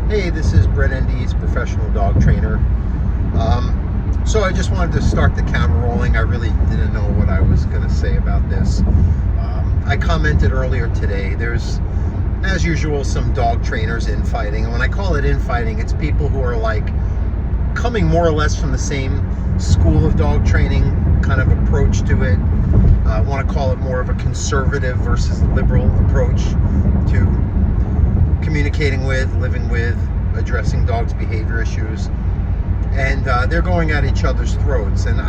Hey, this is Brett Endy's professional dog trainer. So I just wanted to start the camera rolling. I really didn't know what I was going to say about this. I commented earlier today, there's, as usual, some dog trainers infighting. And when I call it infighting, it's people who are like coming more or less from the same school of dog training kind of approach to it. I want to call it more of a conservative versus liberal approach to communicating with, living with, addressing dogs' behavior issues, and they're going at each other's throats. And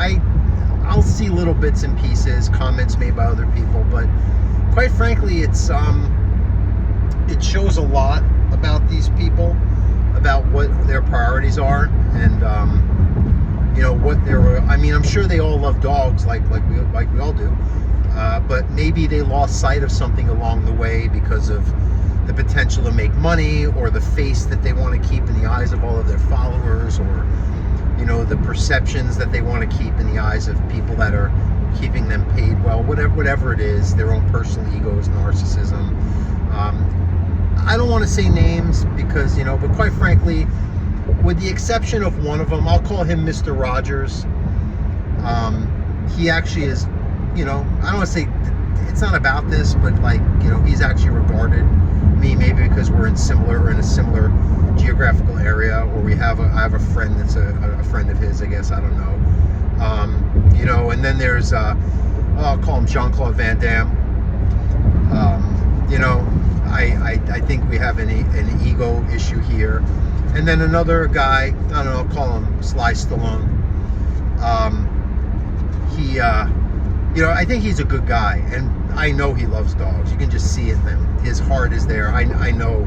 I'll see little bits and pieces, comments made by other people, but quite frankly, it shows a lot about these people, about what their priorities are, and what they're. I mean, I'm sure they all love dogs, like we all do, but maybe they lost sight of something along the way because of the potential to make money, or the face that they want to keep in the eyes of all of their followers, or the perceptions that they want to keep in the eyes of people that are keeping them paid well, whatever it is, their own personal egos, narcissism. I don't want to say names because but quite frankly, with the exception of one of them, I'll call him Mr. Rogers. He actually is, I don't want to say it's not about this, but he's actually regarded me, maybe because we're in a similar geographical area, or I have a friend that's a friend of his, I guess, I don't know. And then there's I'll call him Jean-Claude Van Damme. I think we have an ego issue here. And then another guy, I don't know, I'll call him Sly Stallone. I think he's a good guy, and I know he loves dogs. You can just see it in him. His heart is there. I know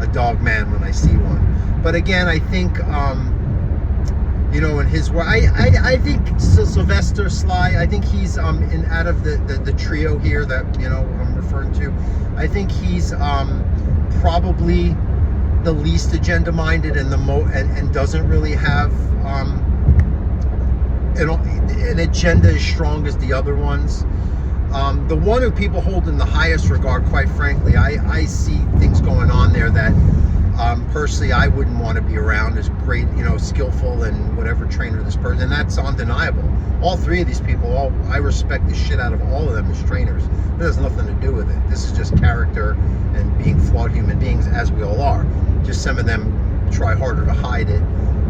a dog man when I see one. But again, I think, in his way, I think Sylvester Sly, I think he's out of the trio here that I'm referring to. I think he's probably the least agenda-minded and and doesn't really have an agenda as strong as the other ones. The one who people hold in the highest regard, quite frankly, I see things going on there that personally I wouldn't want to be around. As great, skillful and whatever trainer this person, and that's undeniable. All three of these people, I respect the shit out of all of them as trainers. It has nothing to do with it. This is just character and being flawed human beings, as we all are. Just some of them try harder to hide it,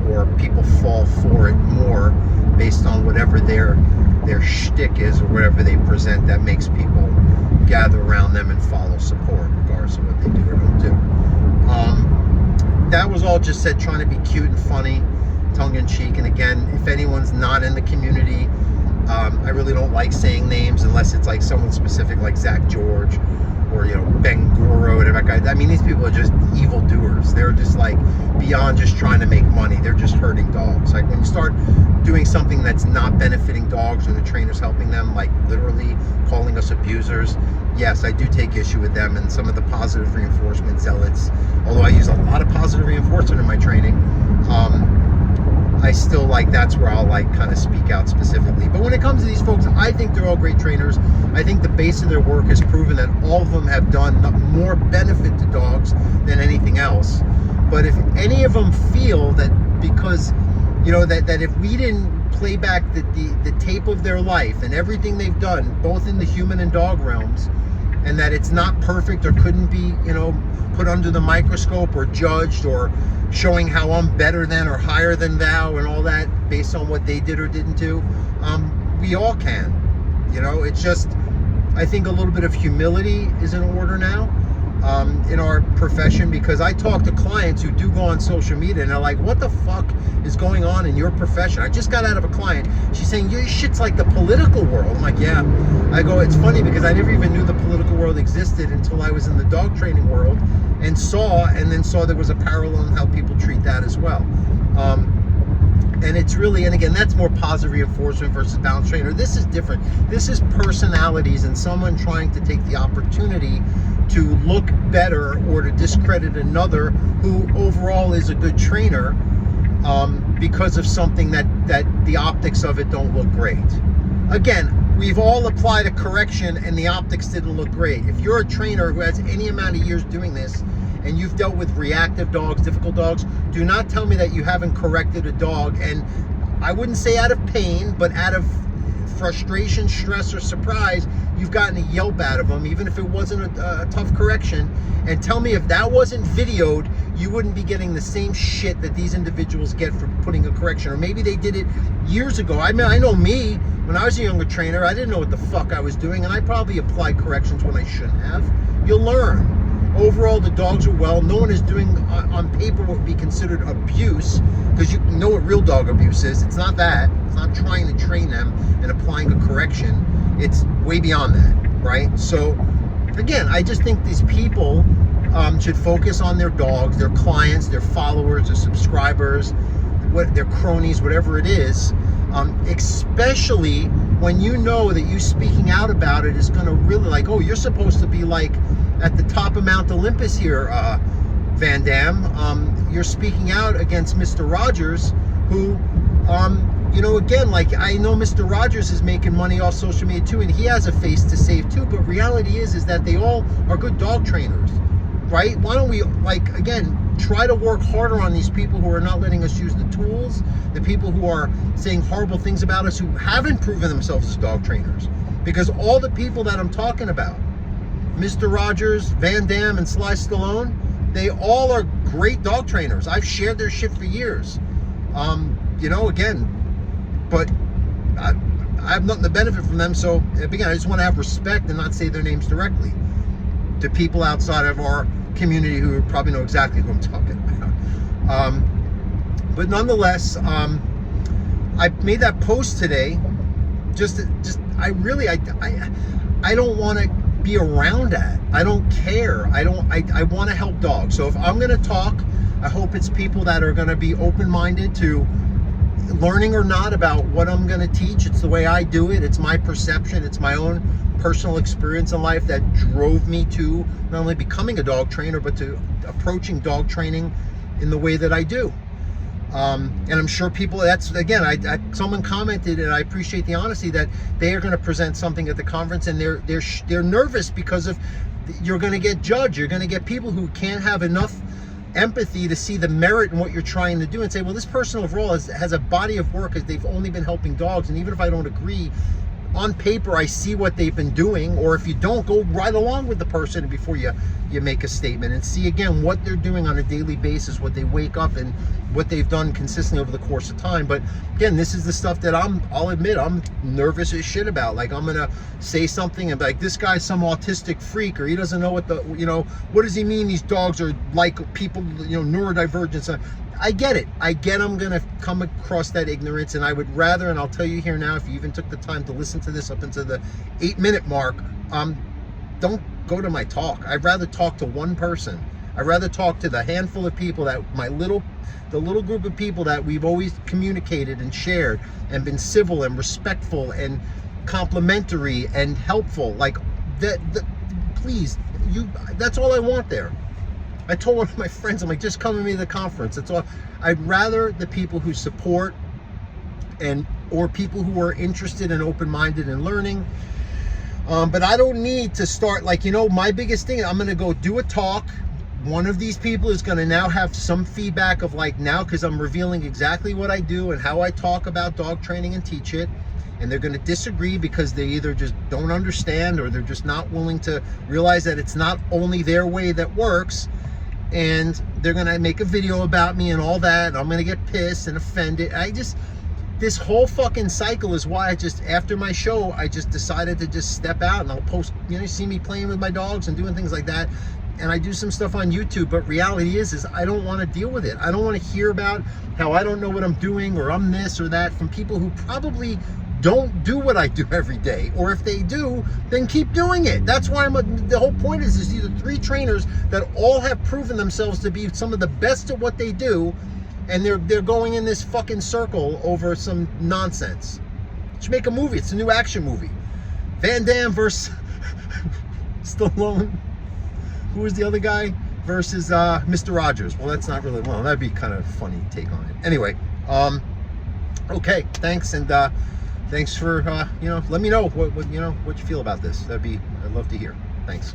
or people fall for it more based on whatever their shtick is, or whatever they present that makes people gather around them and follow support, regardless of what they do or don't do. That was all just said trying to be cute and funny, tongue-in-cheek. And again, if anyone's not in the community, I really don't like saying names unless it's like someone specific, like Zak George, or Ben Goro, whatever guy. I mean, these people are just evil doers. They're just like beyond just trying to make money. They're just hurting dogs. Like when you start doing something that's not benefiting dogs, or the trainers helping them, like literally calling us abusers, yes, I do take issue with them and some of the positive reinforcement zealots. Although I use a lot of positive reinforcement in my training, I still that's where I'll kind of speak out specifically. But when it comes to these folks, I think they're all great trainers. I think the base of their work has proven that all of them have done more benefit to dogs than anything else. But if any of them feel that because, that if we didn't play back the tape of their life and everything they've done, both in the human and dog realms, and that it's not perfect or couldn't be, put under the microscope or judged, or showing how I'm better than or higher than thou and all that based on what they did or didn't do, we all can. It's just, I think a little bit of humility is in order now in our profession, because I talk to clients who do go on social media and they're like, what the fuck is going on in your profession? I just got out of a client. She's saying, your shit's like the political world. I'm like, yeah. I go, it's funny because I never even knew the political world existed until I was in the dog training world and saw there was a parallel in how people treat that as well. And it's really, and again, that's more positive reinforcement versus balance trainer. This is different. This is personalities and someone trying to take the opportunity to look better or to discredit another who overall is a good trainer because of something that the optics of it don't look great. Again, we've all applied a correction and the optics didn't look great. If you're a trainer who has any amount of years doing this and you've dealt with reactive dogs, difficult dogs, do not tell me that you haven't corrected a dog, and I wouldn't say out of pain, but out of frustration, stress, or surprise, you've gotten a yelp out of them, even if it wasn't a tough correction. And tell me if that wasn't videoed, you wouldn't be getting the same shit that these individuals get for putting a correction. Or maybe they did it years ago. I mean, I know me, when I was a younger trainer, I didn't know what the fuck I was doing, and I probably applied corrections when I shouldn't have. You'll learn. Overall, the dogs are well. No one is doing on paper what would be considered abuse, because you know what real dog abuse is. It's not that. It's not trying to train them and applying a correction. It's way beyond that, right? So, again, I just think these people should focus on their dogs, their clients, their followers, their subscribers, their cronies, whatever it is, especially when you know that you speaking out about it is going to really, like, oh, you're supposed to be like at the top of Mount Olympus here, Van Damme. You're speaking out against Mr. Rogers, who, you know, again, like, I know Mr. Rogers is making money off social media too, and he has a face to save too, but reality is that they all are good dog trainers, right? Why don't we, like, again, try to work harder on these people who are not letting us use the tools, the people who are saying horrible things about us, who haven't proven themselves as dog trainers. Because all the people that I'm talking about, Mr. Rogers, Van Damme, and Sly Stallone, they all are great dog trainers. I've shared their shit for years. You know, again, but I have nothing to benefit from them. So again, I just want to have respect and not say their names directly to people outside of our community who probably know exactly who I'm talking about. But nonetheless, I made that post today. I don't want to be around that. I don't care. I want to help dogs. So if I'm going to talk, I hope it's people that are going to be open-minded to learning or not about what I'm going to teach. It's the way I do it. It's my perception. It's my own personal experience in life that drove me to not only becoming a dog trainer, but to approaching dog training in the way that I do. And I'm sure people, that's, again, someone commented, and I appreciate the honesty, that they are going to present something at the conference, and they're nervous because of, you're going to get judged. You're going to get people who can't have enough empathy to see the merit in what you're trying to do and say, well, this person overall has a body of work, as they've only been helping dogs, and even if I don't agree, on paper I see what they've been doing. Or if you don't, go right along with the person before you make a statement, and see again what they're doing on a daily basis, what they wake up and what they've done consistently over the course of time. But again, this is the stuff that I'll admit I'm nervous as shit about. Like, I'm gonna say something and be like, this guy's some autistic freak, or he doesn't know what what does he mean these dogs are like people, neurodivergence. I get it. I'm going to come across that ignorance, and I would rather, and I'll tell you here now, if you even took the time to listen to this up into the 8-minute mark, don't go to my talk. I'd rather talk to one person. I'd rather talk to the handful of people that the little group of people that we've always communicated and shared and been civil and respectful and complimentary and helpful. Like, please, that's all I want there. I told one of my friends, I'm like, just come with me to the conference. That's all. I'd rather the people who support or people who are interested and open-minded and learning. But I don't need to start, like, my biggest thing, I'm going to go do a talk. One of these people is going to now have some feedback of, like, now, because I'm revealing exactly what I do and how I talk about dog training and teach it. And they're going to disagree because they either just don't understand, or they're just not willing to realize that it's not only their way that works. And they're going to make a video about me and all that, and I'm going to get pissed and offended. This whole fucking cycle is why after my show, I just decided to just step out, and I'll post, you see me playing with my dogs and doing things like that. And I do some stuff on YouTube, but reality is I don't want to deal with it. I don't want to hear about how I don't know what I'm doing, or I'm this or that, from people who probably don't do what I do every day. Or if they do, then keep doing it. That's why the whole point is these are 3 trainers that all have proven themselves to be some of the best at what they do, and they're going in this fucking circle over some nonsense. Should make a movie. It's a new action movie. Van Damme versus Stallone. Who was the other guy? Versus Mr. Rogers. Well, that's not really, that'd be kind of a funny take on it. Anyway, okay, thanks, and thanks for let me know what you feel about this. I'd love to hear. Thanks.